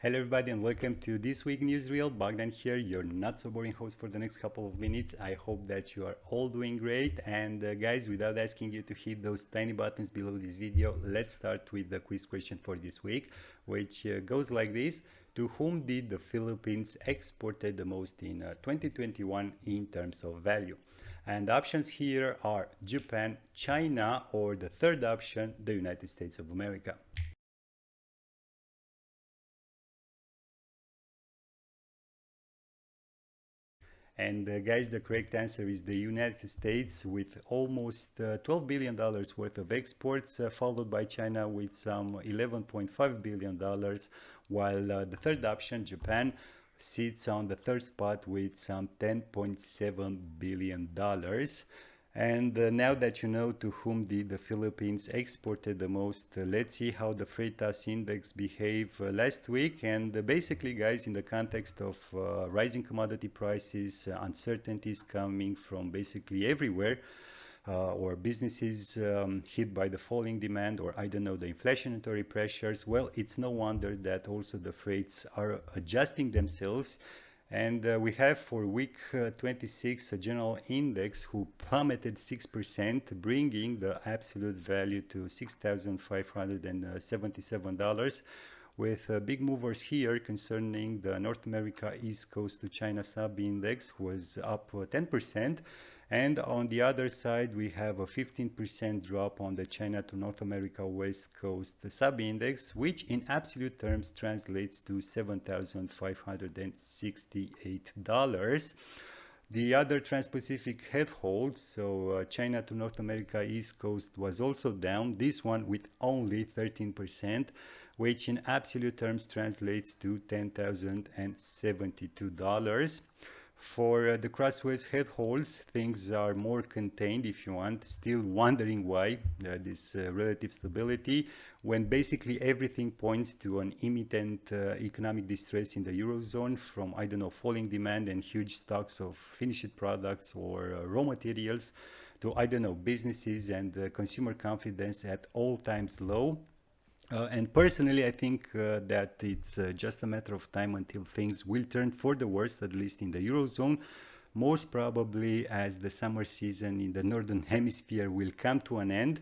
Hello everybody and welcome to this week newsreel. Bogdan here, your not so boring host for the next couple of minutes. I hope that you are all doing great, and guys, without asking you to hit those tiny buttons below this video, let's start with the quiz question for this week, which goes like this. To whom did the Philippines exported the most in 2021 in terms of value? And the options here are Japan, China, or the third option, the United States of America. And guys, the correct answer is the United States with almost $12 billion worth of exports, followed by China with some $11.5 billion, while the third option, Japan, sits on the third spot with some $10.7 billion. And now that you know to whom did the Philippines exported the most, let's see how the Freightos index behaved last week. And basically, guys, in the context of rising commodity prices, uncertainties coming from basically everywhere, or businesses hit by the falling demand, or I don't know, the inflationary pressures, well, it's no wonder that also the freights are adjusting themselves. And we have for week 26 a general index who plummeted 6%, bringing the absolute value to $6,577, with big movers here concerning the North America East Coast to China sub-index was up 10%. And on the other side, we have a 15% drop on the China to North America West Coast sub-index, which in absolute terms translates to $7,568. The other Trans-Pacific head holds, so China to North America East Coast was also down, this one with only 13%, which in absolute terms translates to $10,072. For the crossways head holds, things are more contained, if you want, still wondering why this relative stability, when basically everything points to an imminent economic distress in the Eurozone from, I don't know, falling demand and huge stocks of finished products or raw materials to, I don't know, businesses and consumer confidence at all times low. And personally, I think that it's just a matter of time until things will turn for the worst, at least in the Eurozone, most probably as the summer season in the Northern Hemisphere will come to an end.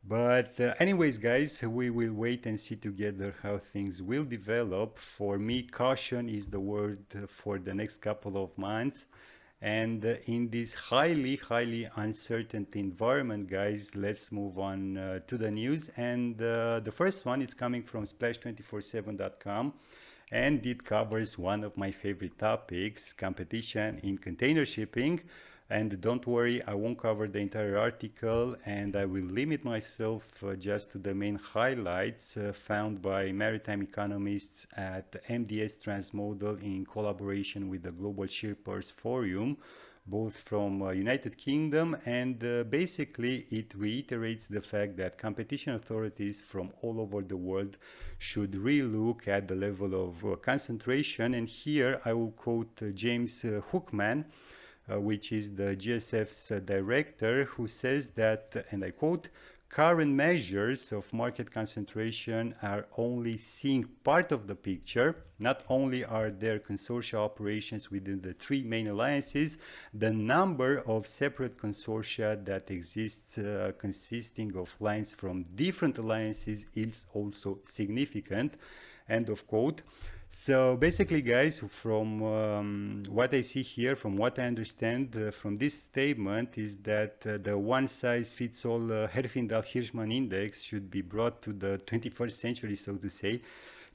But anyways, guys, we will wait and see together how things will develop. For me, caution is the word for the next couple of months. And in this highly uncertain environment, guys, let's move on to the news. And the first one is coming from splash247.com, and it covers one of my favorite topics, competition in container shipping. And don't worry, I won't cover the entire article, and I will limit myself just to the main highlights found by maritime economists at MDS Transmodal in collaboration with the Global Shippers Forum, both from United Kingdom, and basically it reiterates the fact that competition authorities from all over the world should relook at the level of concentration. And here I will quote James Hookman, which is the GSF's director, who says that, and I quote, current measures of market concentration are only seeing part of the picture. Not only are there consortia operations within the three main alliances, the number of separate consortia that exists consisting of lines from different alliances is also significant, end of quote. So basically, guys, from what I see here, from what I understand from this statement, is that the one-size-fits-all Herfindahl-Hirschman index should be brought to the 21st century, so to say,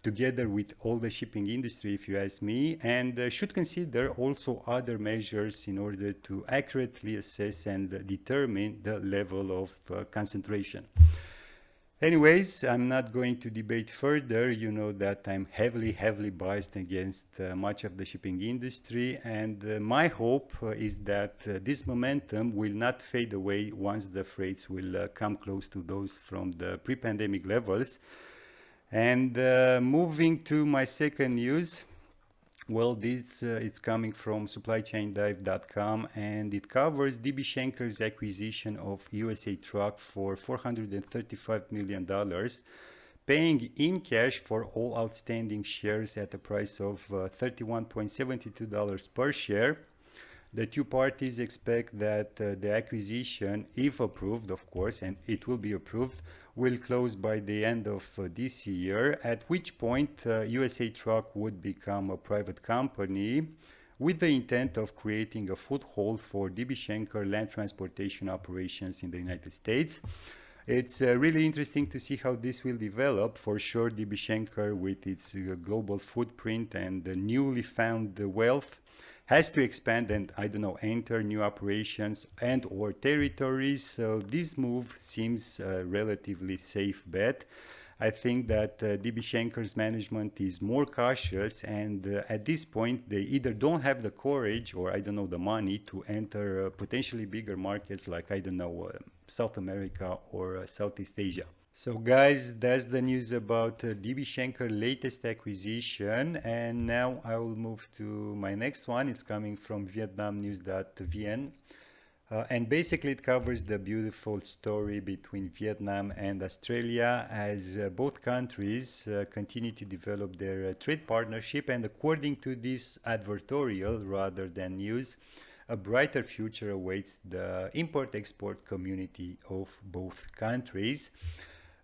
together with all the shipping industry, if you ask me, and should consider also other measures in order to accurately assess and determine the level of concentration. Anyways, I'm not going to debate further. You know that I'm heavily biased against much of the shipping industry, and my hope is that this momentum will not fade away once the freights will come close to those from the pre-pandemic levels. And moving to my second news, well, this it's coming from supplychaindive.com, and it covers DB Schenker's acquisition of USA Truck for $435 million, paying in cash for all outstanding shares at a price of $31.72 per share. The two parties expect that the acquisition, if approved, of course, and it will be approved, will close by the end of this year, at which point USA Truck would become a private company with the intent of creating a foothold for DB Schenker land transportation operations in the United States. It's really interesting to see how this will develop. For sure, DB Schenker, with its global footprint and the newly found wealth, has to expand and, I don't know, enter new operations and or territories. So this move seems a relatively safe bet. I think that DB Schenker's management is more cautious, and at this point they either don't have the courage or, I don't know, the money to enter potentially bigger markets like, I don't know, South America or Southeast Asia. So guys, that's the news about DB Schenker latest acquisition, and now I will move to my next one. It's coming from vietnamnews.vn. And basically it covers the beautiful story between Vietnam and Australia as both countries continue to develop their trade partnership, and according to this advertorial rather than news, a brighter future awaits the import-export community of both countries.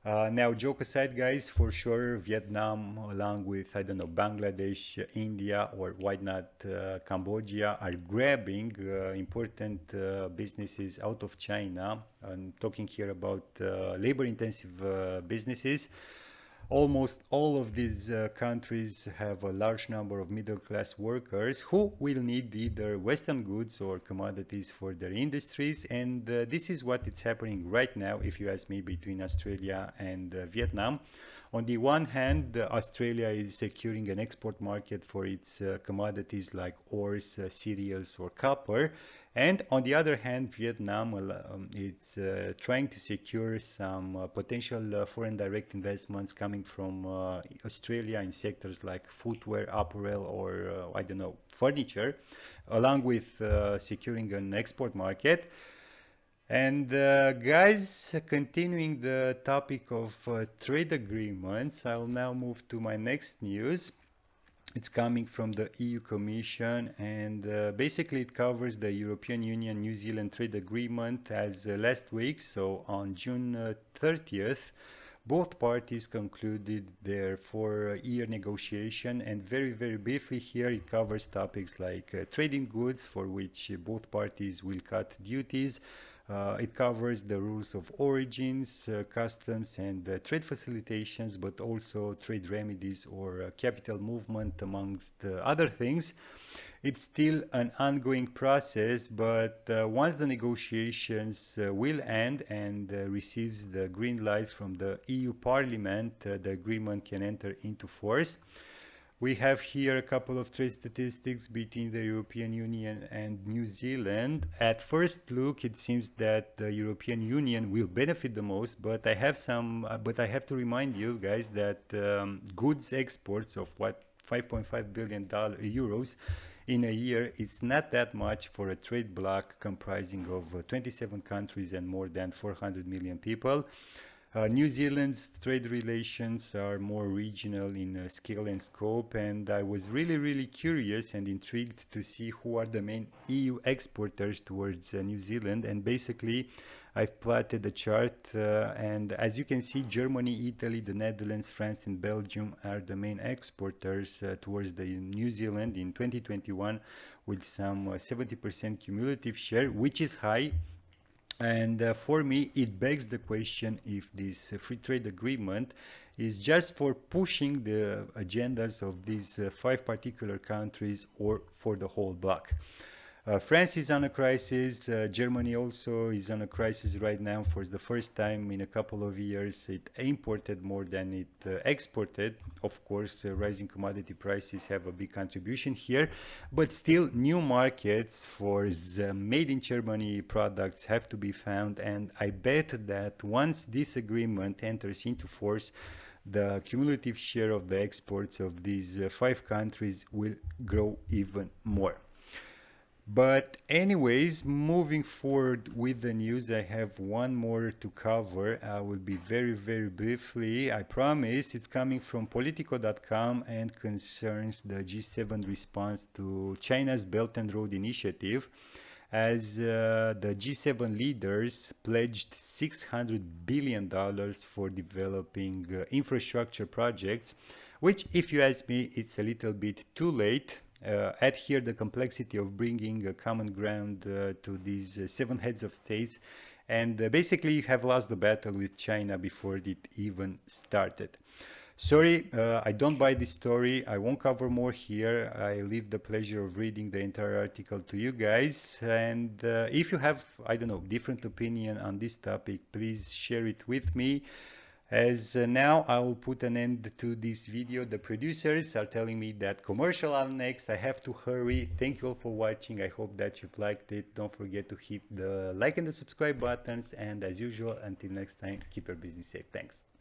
Now, joke aside, guys, for sure, Vietnam, along with, I don't know, Bangladesh, India, or why not Cambodia, are grabbing important businesses out of China. I'm talking here about labor-intensive businesses. Almost all of these countries have a large number of middle-class workers who will need either Western goods or commodities for their industries, and this is what is happening right now, if you ask me, between Australia and Vietnam. On the one hand, Australia is securing an export market for its commodities like ores, cereals, or copper. And on the other hand, Vietnam is trying to secure some potential foreign direct investments coming from Australia in sectors like footwear, apparel, or I don't know, furniture, along with securing an export market. And guys, continuing the topic of trade agreements, I'll now move to my next news. It's coming from the EU Commission, and basically it covers the European Union New Zealand trade agreement as last week. So on June 30th, both parties concluded their 4-year negotiation, and very briefly here it covers topics like trading goods, for which both parties will cut duties. It covers the rules of origins, customs, and trade facilitations, but also trade remedies or capital movement, amongst other things. It's still an ongoing process, but once the negotiations will end and receives the green light from the EU Parliament, the agreement can enter into force. We have here a couple of trade statistics between the European Union and New Zealand. At first look, it seems that the European Union will benefit the most, but I have to remind you guys that goods exports of 5.5 billion euros in a year, it's not that much for a trade bloc comprising of 27 countries and more than 400 million people. New Zealand's trade relations are more regional in scale and scope, and I was really curious and intrigued to see who are the main EU exporters towards New Zealand. And basically I've plotted a chart, and as you can see, Germany, Italy, the Netherlands, France, and Belgium are the main exporters towards the New Zealand in 2021, with some 70% cumulative share, which is high. And for me, it begs the question if this free trade agreement is just for pushing the agendas of these 5 particular countries or for the whole bloc. France is on a crisis. Germany also is on a crisis right now. For the first time in a couple of years, it imported more than it exported. Of course, rising commodity prices have a big contribution here, but still new markets for the made in Germany products have to be found. And I bet that once this agreement enters into force, the cumulative share of the exports of these 5 countries will grow even more. But anyways, moving forward with the news, I have one more to cover. I will be very briefly. I promise. It's coming from Politico.com and concerns the G7 response to China's Belt and Road Initiative, as the G7 leaders pledged $600 billion for developing infrastructure projects, which, if you ask me, it's a little bit too late. Add here the complexity of bringing a common ground to these seven heads of states, and basically you have lost the battle with China before it even started. Sorry, I don't buy this story. I won't cover more here. I leave the pleasure of reading the entire article to you guys. And if you have, I don't know, different opinion on this topic, please share it with me. As now I will put an end to this video. The producers are telling me that commercial are next. I have to hurry. Thank you all for watching. I hope that you've liked it. Don't forget to hit the like and the subscribe buttons. And as usual, until next time, keep your business safe. Thanks.